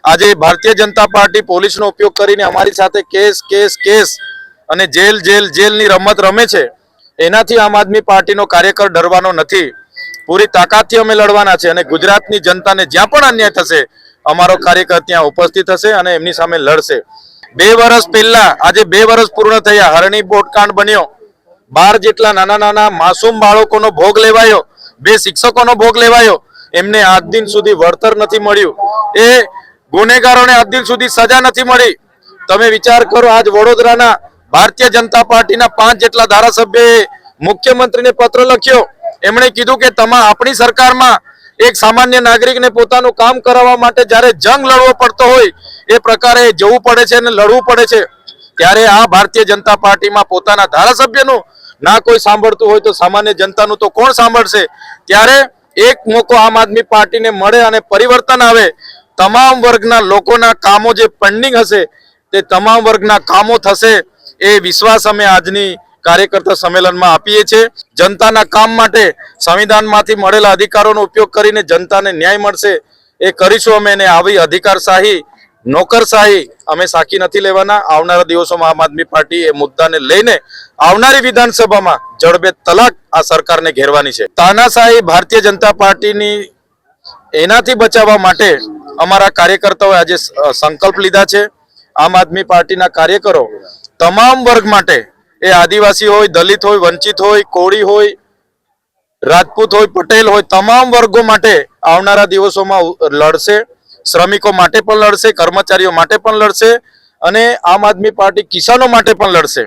આજે ભારતીય જનતા પાર્ટી પોલીસનો ઉપયોગ કરીને અમારી સાથે કેસ કેસ કેસ અને જેલ જેલ જેલની રમત રમે છે, એનાથી આમ આદમી પાર્ટીનો કાર્યકર ડરવાનો નથી। પૂરી તાકાતથી અમે લડવાના છે અને ગુજરાતની જનતાને જ્યાં પણ અન્યાય થશે અમારો કાર્યકર ત્યાં ઉપસ્થિત હશે અને એમની સામે લડશે। 2 વર્ષ પહેલા આજે 2 વર્ષ પૂર્ણ થયા, હરણી બોટકાંડ બન્યો, 12 જેટલા નાના નાના માસૂમ બાળકોનો ભોગ લેવાયો, 2 શિક્ષકોનો ભોગ લેવાયો, એમને આજ દિન સુધી વળતર નથી મળ્યું, એ ગુનેગારોને આજ દિન સુધી સજા નથી મળી। તમે વિચાર કરો, આજ વડોદરાના ભારતીય જનતા પાર્ટીના 5 જેટલા ધારાસભ્યોએ મુખ્યમંત્રીને પત્ર લખ્યો, એમણે કીધું કે આપણી સરકારમાં એક સામાન્ય નાગરિકને પોતાનું કામ કરાવવા માટે જ્યારે જંગ લડવો પડતો હોય એ પ્રકારે જવું પડે છે અને લડવું પડે છે, ત્યારે આ ભારતીય જનતા પાર્ટીમાં પોતાના ધારાસભ્યનું ના કોઈ સાંભળતું હોય તો સામાન્ય જનતાનું તો કોણ સાંભળશે? ત્યારે એક મોકો આમ આદમી પાર્ટીને મળે અને પરિવર્તન આવે, તમામ વર્ગના લોકોના કામો જે પેન્ડિંગ હશે તે તમામ વર્ગના કામો થશે, એ વિશ્વાસ અમે આજની કાર્યકર્તા સંમેલનમાં આપીએ છીએ। જનતાના કામ માટે સંવિધાનમાંથી મળેલા અધિકારોનો ઉપયોગ કરીને જનતાને ન્યાય મળશે એ કરીશું અમે, અને આવી અધિકારશાહી નોકરશાહી અમે સાકી નથી લેવાના। આવનારા દિવસોમાં આમ આદમી પાર્ટી એ મુદ્દાને લઈને આવનારી વિધાનસભામાં જડબે તલાક આ સરકારને ઘેરવાની છે। તાનાશાહી ભારતીય જનતા પાર્ટીની એનાથી બચાવવા માટે અમારા કાર્યકર્તાઓએ આજે સંકલ્પ લીધા છે। આમ આદમી પાર્ટીના કાર્યકરો તમામ વર્ગ માટે, એ આદિવાસી હોય, દલિત હોય, વંચિત હોય, કોળી હોય, રાજપૂત હોય, પટેલ હોય, તમામ વર્ગો માટે આવનારા દિવસોમાં લડશે। શ્રમિકો માટે પણ લડશે, કર્મચારીઓ માટે પણ લડશે અને આમ આદમી પાર્ટી કિસાનો માટે પણ લડશે।